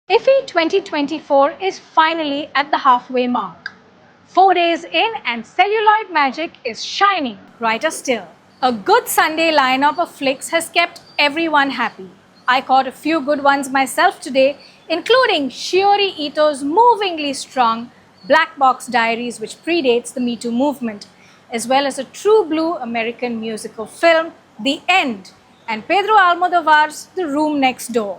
IFFY 2024 is finally at the halfway mark. 4 days in, and celluloid magic is shining brighter still. A good Sunday lineup of flicks has kept everyone happy. I caught a few good ones myself today, including Shiori Ito's movingly strong Black Box Diaries, which predates the Me Too movement, as well as a true blue American musical film, The End, and Pedro Almodovar's The Room Next Door.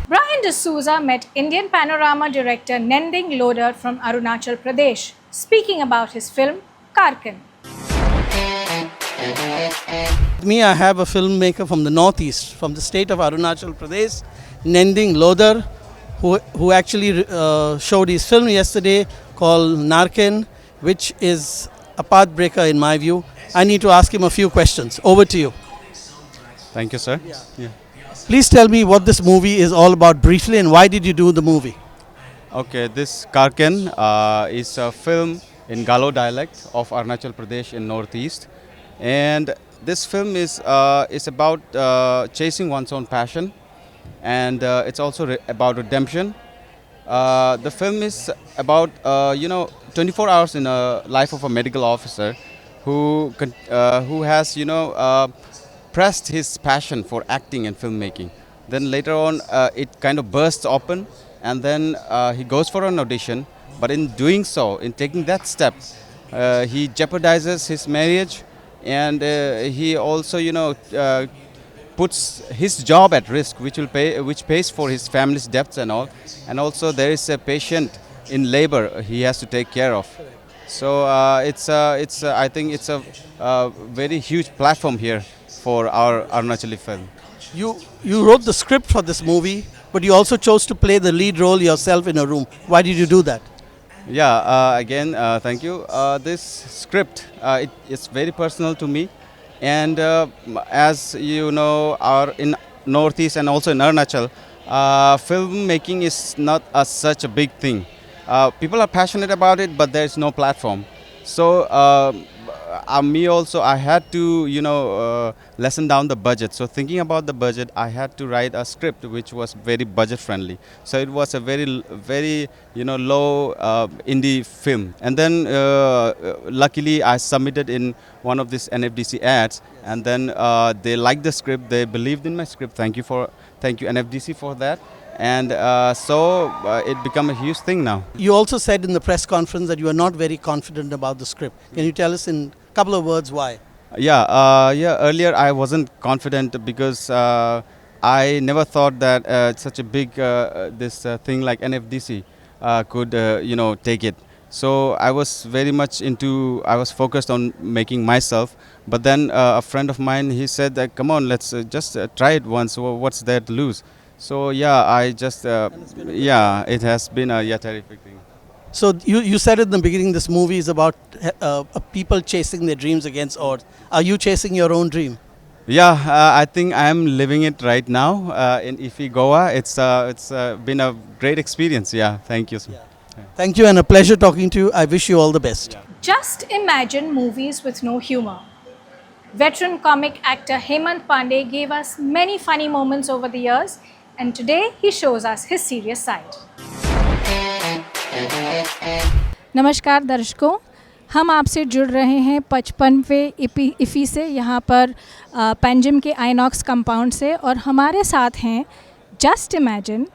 Brian D'Souza met Indian panorama director Nending Lodar from Arunachal Pradesh, speaking about his film Karkan. With me, I have a filmmaker from the northeast, from the state of Arunachal Pradesh, Nending Lodar, who actually showed his film yesterday called Narken, which is a path breaker in my view. I need to ask him a few questions. Over to you. Thank you, sir. Yeah. Please tell me what this movie is all about briefly and why did you do the movie? Okay, this Karken is a film in Galo dialect of Arunachal Pradesh in northeast, and this film is about chasing one's own passion, and it's also about redemption. The film is about 24 hours in a life of a medical officer who has pressed his passion for acting and filmmaking. Then later on, it kind of bursts open, and then he goes for an audition. But in doing so, in taking that step, he jeopardizes his marriage, and he also, puts his job at risk, which pays for his family's debts and all. And also, there is a patient in labor he has to take care of. So I think it's a very huge platform here for our Arunachali film. You wrote the script for this movie, but you also chose to play the lead role yourself in a room. Why did you do that? Yeah, again, thank you. This script, it's very personal to me. And as you know, in Northeast and also in Arunachal, filmmaking is not such a big thing. People are passionate about it, but there is no platform. So me also, I had to lessen down the budget. So thinking about the budget, I had to write a script which was very budget friendly. So it was a very low indie film. And then luckily I submitted in one of these NFDC ads, and then they liked the script. They believed in my script. Thank you NFDC for that. And it became a huge thing now. You also said in the press conference that you are not very confident about the script. Can you tell us in a couple of words why? Yeah. Earlier I wasn't confident because I never thought that such a big this thing like NFDC could take it. So I was very much I was focused on making myself. But then a friend of mine, he said that, come on, let's just try it once. What's there to lose? So yeah, I just it has been a terrific thing. So you said in the beginning this movie is about people chasing their dreams against odds. Are you chasing your own dream? Yeah, I think I am living it right now in IFFY Goa. It's been a great experience. Yeah, thank you. Yeah. Thank you, and a pleasure talking to you. I wish you all the best. Yeah. Just imagine movies with no humor. Veteran comic actor Hemant Pandey gave us many funny moments over the years, and today he shows us his serious side. नमस्कार दर्शकों, हम आपसे जुड़ रहे हैं 55वें IFFY से, यहाँ पर पैंजिम के आइनॉक्स कंपाउंड से, और हमारे साथ हैं जस्ट इमेजिन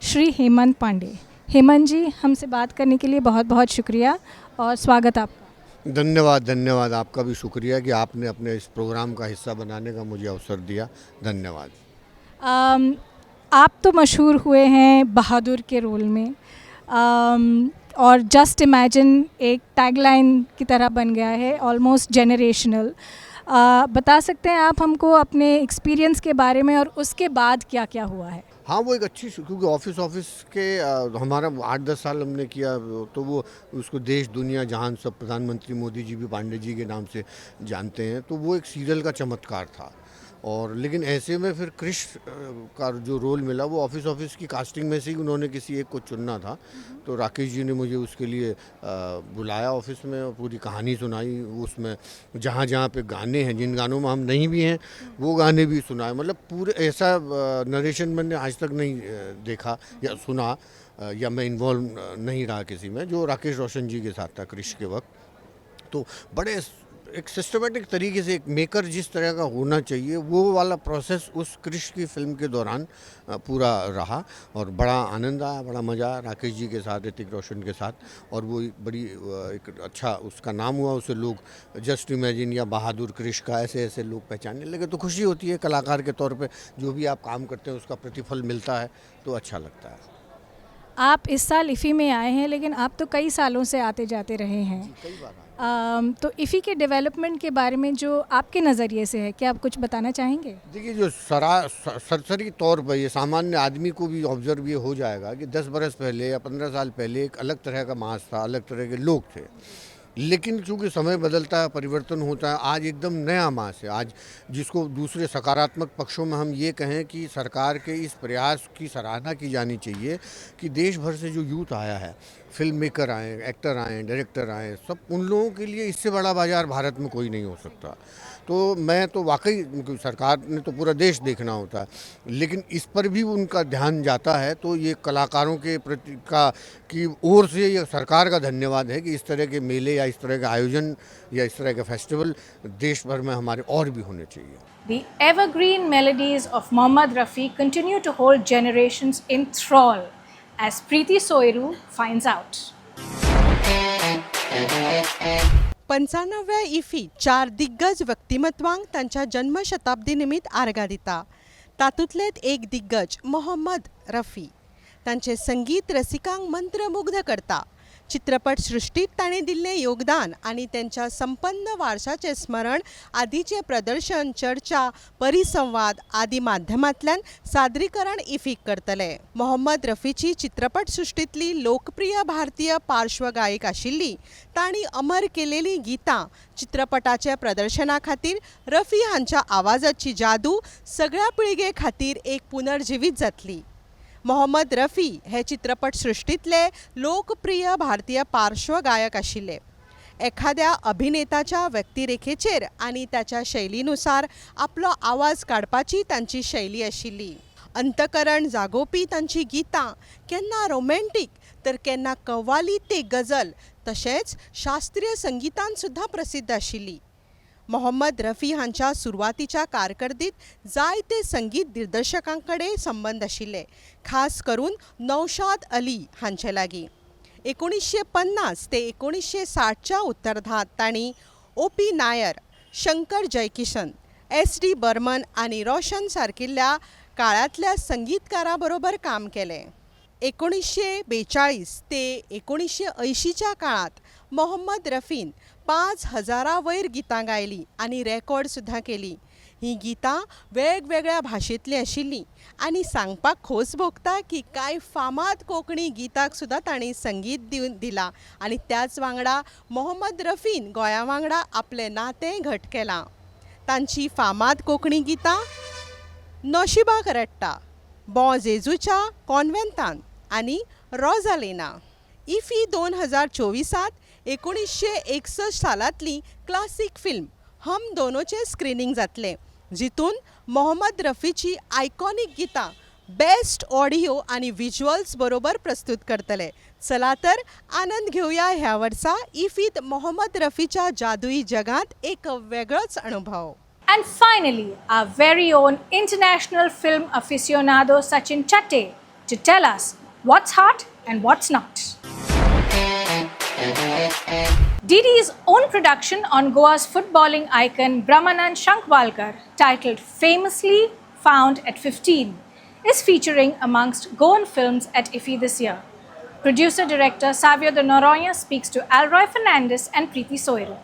श्री हेमंत पांडे। हेमंत जी, हमसे बात करने के लिए बहुत बहुत शुक्रिया और स्वागत आपका। धन्यवाद आपका भी शुक्रिया कि आपने अपने इस प्रोग्राम का हिस्सा बनाने का मुझे अवसर दिया। धन्यवाद। आप तो मशहूर हुए हैं बहादुर के रोल में, और जस्ट इमेजिन एक टैगलाइन की तरह बन गया है, ऑलमोस्ट जेनरेशनल। बता सकते हैं आप हमको अपने एक्सपीरियंस के बारे में और उसके बाद क्या क्या हुआ है? हाँ, वो एक अच्छी, क्योंकि ऑफिस के हमारा 8-10 साल हमने किया, तो वो उसको देश दुनिया जहान सब प्रधानमंत्री मोदी जी भी पांडे जी के नाम से जानते हैं। तो वो एक सीरियल का चमत्कार था। और लेकिन ऐसे में फिर क्रिश का जो रोल मिला वो ऑफिस की कास्टिंग में से ही उन्होंने किसी एक को चुनना था। तो राकेश जी ने मुझे उसके लिए बुलाया ऑफिस में और पूरी कहानी सुनाई। उसमें जहाँ जहाँ पे गाने हैं, जिन गानों में हम नहीं भी हैं, वो गाने भी सुनाए। मतलब पूरे ऐसा नरेशन मैंने आज तक नहीं देखा या सुना, या मैं इन्वॉल्व नहीं रहा किसी में, जो राकेश रोशन जी के साथ था क्रिश के वक्त। तो बड़े एक सिस्टमेटिक तरीके से एक मेकर जिस तरह का होना चाहिए वो वाला प्रोसेस उस क्रिश की फिल्म के दौरान पूरा रहा। और बड़ा आनंद आया, बड़ा मज़ा आया राकेश जी के साथ, ऋतिक रोशन के साथ। और वो बड़ी एक अच्छा उसका नाम हुआ, उसे लोग जस्ट इमेजिन या बहादुर क्रिश का ऐसे ऐसे लोग पहचानने लगे। तो खुशी होती है कलाकार के तौर पे, जो भी आप काम करते हैं उसका प्रतिफल मिलता है तो अच्छा लगता है। आप इस साल इफ़ी में आए हैं, लेकिन आप तो कई सालों से आते जाते रहे हैं। कई बार तो इफ़ी के डेवलपमेंट के बारे में जो आपके नज़रिए से है, क्या आप कुछ बताना चाहेंगे? देखिए, जो सरसरी तौर पर ये सामान्य आदमी को भी ऑब्जर्व ये हो जाएगा कि 10 बरस पहले या 15 साल पहले एक अलग तरह का मास था, अलग तरह के लोग थे। लेकिन चूंकि समय बदलता है, परिवर्तन होता है, आज एकदम नया मास है। आज जिसको दूसरे सकारात्मक पक्षों में हम ये कहें कि सरकार के इस प्रयास की सराहना की जानी चाहिए कि देश भर से जो यूथ आया है, फिल्म मेकर आए, एक्टर आए, डायरेक्टर आए, सब उन लोगों के लिए इससे बड़ा बाजार भारत में कोई नहीं हो सकता। तो मैं तो वाकई, सरकार ने तो पूरा देश देखना होता है, लेकिन इस पर भी उनका ध्यान जाता है। तो ये कलाकारों के प्रति की ओर से ये सरकार का धन्यवाद है कि इस तरह के मेले या इस तरह के आयोजन या इस तरह के फेस्टिवल देश भर में हमारे और भी होने चाहिए। The evergreen melodies of Mohammad Rafi continue to hold generations in thrall, as Preeti Soiru finds out. 95व्या इफी 4 दिग्गज व्यक्तिमत्वांक तांच्या जन्मशताब्दी निमित्त आर्गां दिता। तातूंतलेत एक दिग्गज मोहम्मद रफी। तांचे संगीत रसिकांक मंत्रमुग्ध करता। चित्रपट सृष्टीत ताणें दिल्लें योगदान आनी त्यांच्या संपन्न वारशाचें स्मरण आदींचें प्रदर्शन, चर्चा, परिसंवाद आदी माध्यमांतल्यान सादरीकरण इफीक करतले। मोहम्मद रफीची चित्रपट सृष्टींतली लोकप्रिय भारतीय पार्श्वगायक आशिल्ली। तांणी अमर केलेली गितां चित्रपटाच्या प्रदर्शना खातीर रफी हांच्या आवाजाची जादू सगळ्या पिळगे खातीर एक पुनर्जिवीत जातली। मोहम्मद रफी हे चित्रपट सृष्टींतले लोकप्रिय भारतीय पार्श्वगायक आशिल्ले। एखाद्या अभिनेताच्या व्यक्तिरेखेचेर आनी त्याच्या शैलीनुसार आपलो आवाज काडपाची तांची शैली आशिल्ली। अंतकरण जागोवपी तांची गितां केन्ना रोमॅन्टिक तर केन्ना कव्वाली ते गझल, तशेंच शास्त्रीय संगीतान सुद्धा प्रसिद्ध आशिल्ली। मोहम्मद रफी हांच्या सुरवातीच्या कारकिर्दीत जायते संगीत दिग्दर्शकांकडे संबंध आशिल्ले, खास करून नौशाद अली हांचे लागीं। 1950 ते 1960च्या उत्तरार्धांत तांणी ओ.पी. नायर, शंकर जयकिशन, एस.डी. बर्मन आनी रोशन सारकिल्ल्या काळांतल्या संगीतकारां बरोबर काम केलें। 1942 ते 1980च्या काळांत मोहम्मद रफीन 5000 वयर गितां गायलीं आनी रेकॉर्ड सुद्धा केली। ही गितां वेगवेगळ्या भाशेंतलीं आशिल्लीं आनी सांगपाक खोस भोगता की कांय फामाद कोंकणी गितांक सुद्धा तांणी संगीत दिलां आनी त्याच वांगडा मोहम्मद रफीन गोंया वांगडा आपलें नातें घट केलां। तांची फामाद कोंकणी गितां नशिबाक रडटा, बॉ जेजूच्या कॉन्व्हेंतांत आनी रोजालिना। इफी 2024 1961 सालांतली क्लासीक फिल्म हम दोनोचे स्क्रीनिंग जातलें, जितून मोहम्मद रफीची आयकॉनिक गितां बेस्ट ऑडियो आनी विज्युअल्स बरोबर प्रस्तुत करतले। चला तर आनंद घेवया ह्या वर्सा इफीत मोहम्मद रफीच्या जादुई जगांत एक वेगळोच अनुभव। And finally, our very own international film aficionado Sachin Chatte to tell us what's hot and what's not. DD's own production on Goa's footballing icon Brahmanand Shankwalkar, titled Famously Found at 15, is featuring amongst Goan films at IFFI this year. Producer-director Savio de Noronha speaks to Alroy Fernandez and Preeti Soiru.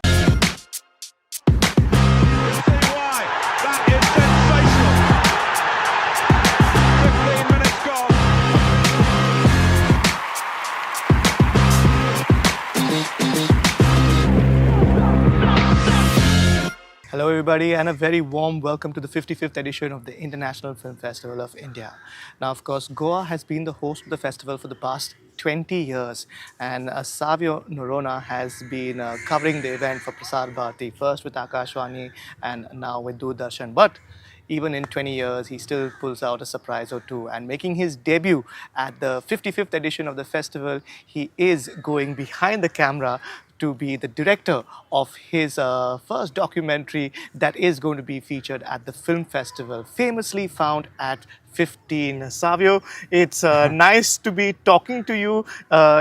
Hello, everybody, and a very warm welcome to the 55th edition of the International Film Festival of India. Now, of course, Goa has been the host of the festival for the past 20 years, and Savio Norona has been covering the event for Prasar Bharati, first with Akashwani and now with Doordarshan. But even in 20 years, he still pulls out a surprise or two. And making his debut at the 55th edition of the festival, he is going behind the camera to be the director of his first documentary that is going to be featured at the film festival, famously found at 15. Savio, it's nice to be talking to you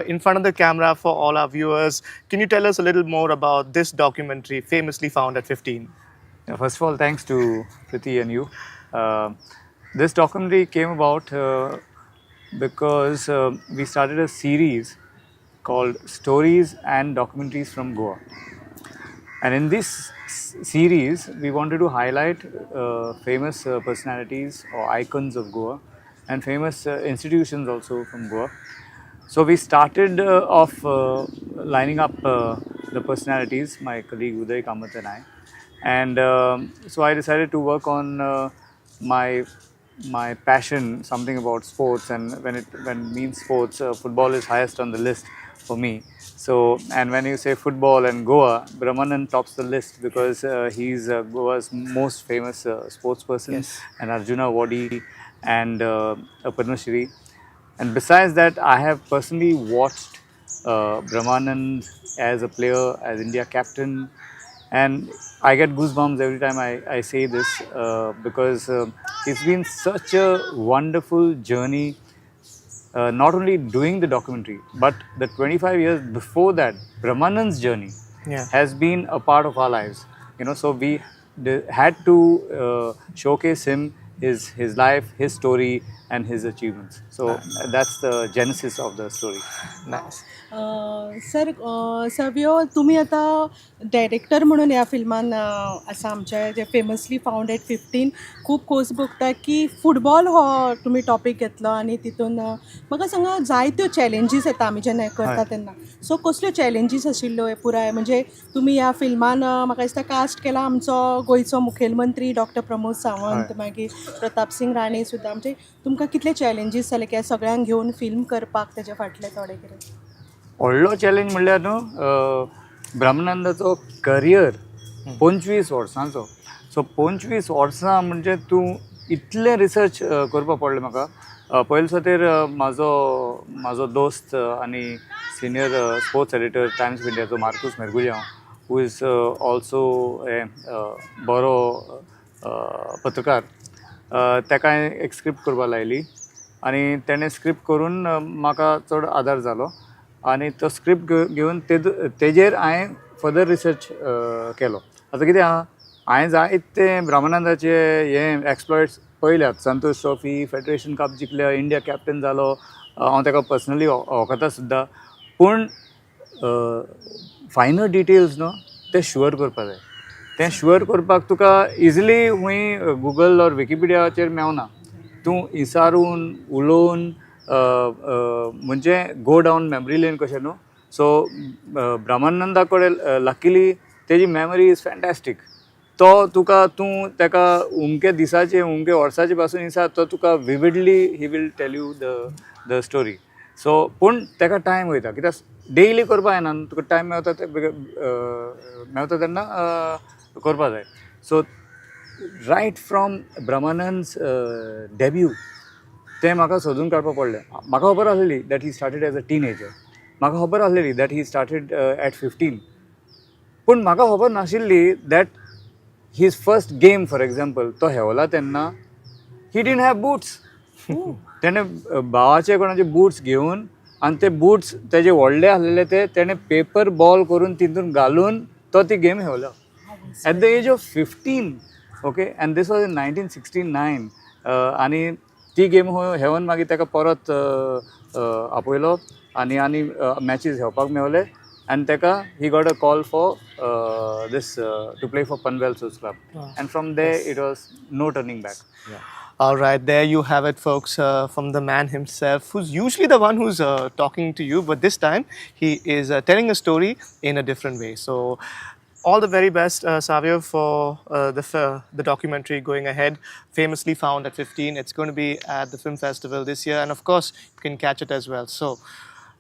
in front of the camera for all our viewers. Can you tell us a little more about this documentary, famously found at 15? Yeah, first of all, thanks to Priti and you. This documentary came about because we started a series called Stories and Documentaries from Goa. And in this series, we wanted to highlight famous personalities or icons of Goa and famous institutions also from Goa. So we started off lining up the personalities, my colleague Uday Kamath and I. And so I decided to work on my passion, something about sports. And when it means sports, football is highest on the list for me. So, and when you say football and Goa, Brahmanan tops the list because he's Goa's most famous sports person, Yes. an Arjuna Awardee and a Padma Shri. And besides that, I have personally watched Brahmanand as a player, as India captain, and I get goosebumps every time I say this because it's been such a wonderful journey, not only doing the documentary, but the 25 years before that, Brahmanand's journey Yeah. has been a part of our lives. You know, so we had to showcase him, his life, his story, and his achievements. So that's the genesis of the story. Nice. Sir Savio तुम्ही आता director म्हणून ह्या फिल्मान आसा आमचे जे famously found eight 15 खूब खोस भोगता की फुटबॉल हो तुमी टॉपीक घेतलो आनी तितून म्हाका सांगा जायत्यो चॅलेंजीस येता आमी जेन्ना हें करता तेन्ना सो कसल्यो चॅलेंजीस आशिल्ल्यो हे पुराय म्हणजे तुमी ह्या फिल्मान म्हाका दिसता कास्ट केला आमचो गोंयचो मुखेलमंत्री डॉक्टर प्रमोद सावंत मागीर प्रताप सिंग राणे सुद्दां म्हणजे तुमकां कितले चॅलेंजीस जाले की ह्या सगळ्यांक घेवन फिल्म करपाक तेजे फाटले थोडे कितें व्हडलो चॅलेंज म्हणल्यार न्हू ब्रह्मानंदाचो करियर 25 वर्सांचो सो 25 वर्सां म्हणजे तूं इतलें रिसर्च करपा पडलें म्हाका पयले सुवातेर म्हाजो दोस्त आनी senior sports editor Times of इंडियाचो मार्कूस मेरगुलियांव हू इज ऑल्सो बरो पत्रकार ताका एक स्क्रिप्ट करपा लायली आनी तेणें स्क्रिप्ट करून म्हाका चड आदार जालो आनी तो स्क्रिप्ट घेवन तेजेर हांवें फर्दर रिसर्च केलो आतां कितें आहा हांवें जायते ब्रह्मानंदाचे हे एक्सप्लॉयट्स पळयल्यात संतोश ट्रॉफी फेडरेशन कप जिखल्या इंडिया कॅप्टन जालो हांव ताका पर्सनली वळखता सुद्दां पूण फायनल डिटेल्स न्हू ते शुअर करपा जाय तें शुअर करपाक तुका इजिली खूंय गुगल ऑर विकिपिडियाचेर मेवना तूं इसारून उलोवन म्हणजे गो डावन मेमरी लेन कशें न्हू सो ब्रह्मानंदा कडेन लकीली तेजी मेमरी इज फॅन्टॅस्टीक तो तुका तूं ताका उमके दिसाचे उमके वर्साचे पासून दिसा तो तुका vividly he will tell you the story so पूण ताका टायम वयता कित्याक डेयली करपा येना तुका टायम मेवता तेन्ना करपा जाय so right from Brahmanand's debut तें म्हाका सोदून काडपाक पडलें म्हाका खबर आसलेली that he started as a teenager म्हाका खबर आसलेली दॅट ही स्टार्टेड एट 15 पूण म्हाका खबर नाशिल्ली that his first game for example तो हेवला तेन्ना ही डिडंट हॅव बुट्स तेणें भावाचे कोणाचे बुट्स घेवन आनी ते बुट्स तेजे व्हडले आसलेले ते तेणें पेपर बॉल करून तितून घालून तो ती गेम हेवला at the age of 15 okay and this was in 1969 आनी ती गेम हेवन मागीर ताका परत आपयलो आनी मॅचीस हेवपाक मेवले आनी ताका he got a call for this to play for Panvel Sports Club. And from there it was no turning back. All right, there you have it, folks, from the man himself, who's usually the one who's talking to you, but this time he is telling a story in a different way. So all the very best, Savio, for the documentary going ahead. Famously found at 15. It's going to be at the film festival this year, and of course, you can catch it as well. So,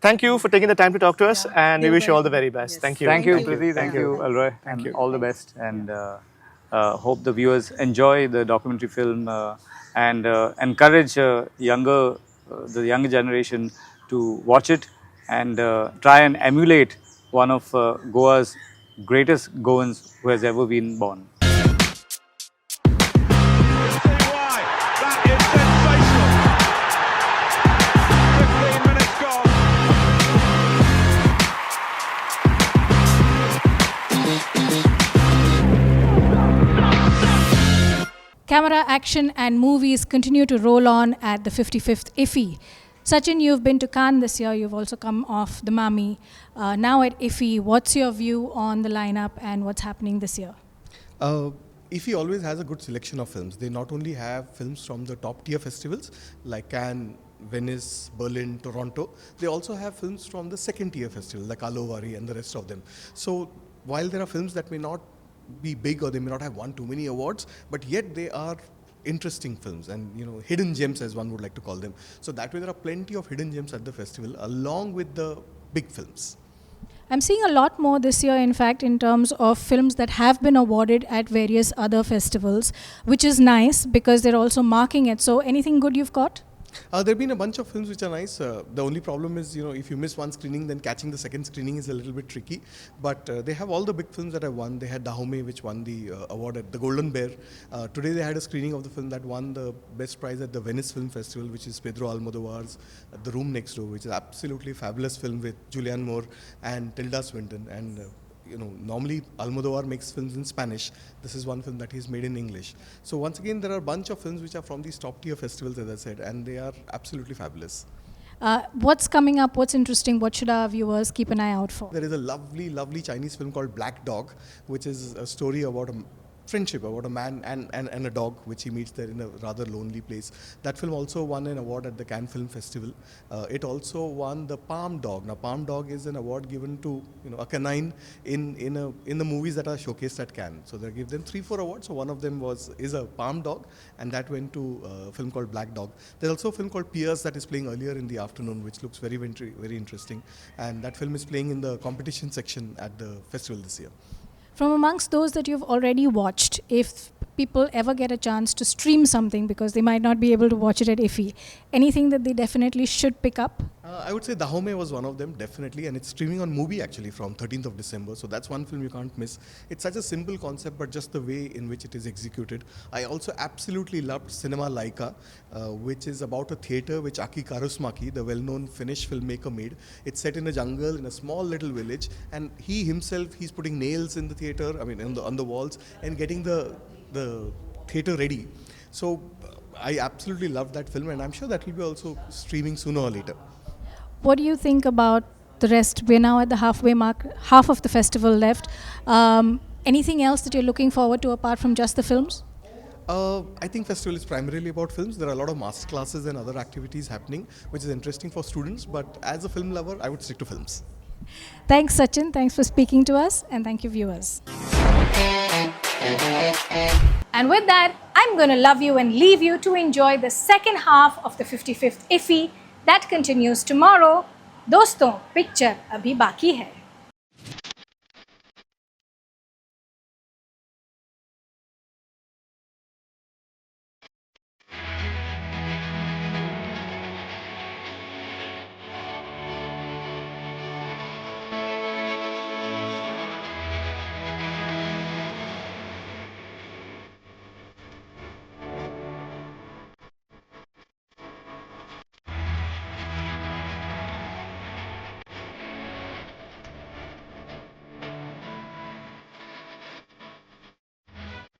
thank you for taking the time to talk to us, and we wish you all the very best. Thank you. Thank you, Priti. Thank you, Alroy. Thank and you. all the best. And hope the viewers enjoy the documentary film and encourage the younger generation to watch it and try and emulate one of Goa's greatest Goans who has ever been born. Camera, action and movies continue to roll on at the 55th IFFI. Sachin, you've been to Cannes this year. You've also come off the Mummy. Now at IFFI, what's your view on the lineup and what's happening this year? IFFI always has a good selection of films. They not only have films from the top tier festivals like Cannes, Venice, Berlin, Toronto, they also have films from the second tier festivals like Alovari and the rest of them. So while there are films that may not be big or they may not have won too many awards, but yet they are interesting films and hidden gems, as one would like to call them. So that way there are plenty of hidden gems at the festival along with the big films. I'm seeing a lot more this year, in fact, in terms of films that have been awarded at various other festivals, which is nice because they're also marking it. So anything good you've got? There have been a bunch of films which are nice. The only problem is, if you miss one screening, then catching the second screening is a little bit tricky. But they have all the big films that have won. They had Dahomey, which won the award at the Golden Bear. Today they had a screening of the film that won the best prize at the Venice Film Festival, which is Pedro Almodovar's The Room Next Door, which is absolutely fabulous film with Julianne Moore and Tilda Swinton. And normally Almodovar makes films in Spanish. This is one film that he's made in English. So once again, there are a bunch of films which are from these top tier festivals, as I said, and they are absolutely fabulous. What's coming up? What's interesting? What should our viewers keep an eye out for? There is a lovely, lovely Chinese film called Black Dog, which is a story about a friendship about a man and a dog which he meets there in a rather lonely place. That film also won an award at the Cannes Film Festival. It also won the Palm Dog. Now Palm Dog is an award given to a canine in the movies that are showcased at Cannes. So they give them 3-4 awards. So one of them is a Palm Dog, and that went to a film called Black Dog. There's also a film called Pierce that is playing earlier in the afternoon, which looks very, very, very interesting. And that film is playing in the competition section at the festival this year. From amongst those that you've already watched, if people ever get a chance to stream something because they might not be able to watch it at IFFI, anything that they definitely should pick up? I would say Dahomey was one of them, definitely, and it's streaming on Mubi actually from 13th of December, so that's one film you can't miss. It's such a simple concept, but just the way in which it is executed. I also absolutely loved Cinema Laika, which is about a theatre which Aki Kaurismäki, the well-known Finnish filmmaker, made. It's set in a jungle, in a small little village, and he himself, he's putting nails in the theatre, on the walls, and getting the theatre ready. So I absolutely love that film, and I'm sure that will be also streaming sooner or later. What do you think about the rest? We're now at the halfway mark, half of the festival left. Anything else that you're looking forward to apart from just the films? I think festival is primarily about films. There are a lot of master classes and other activities happening, which is interesting for students, but as a film lover, I would stick to films. Thanks, Sachin. Thanks for speaking to us, and thank you, viewers. And with that, I'm going to love you and leave you to enjoy the second half of the 55th IFFI that continues tomorrow. दोस्तों, picture abhi baki hai.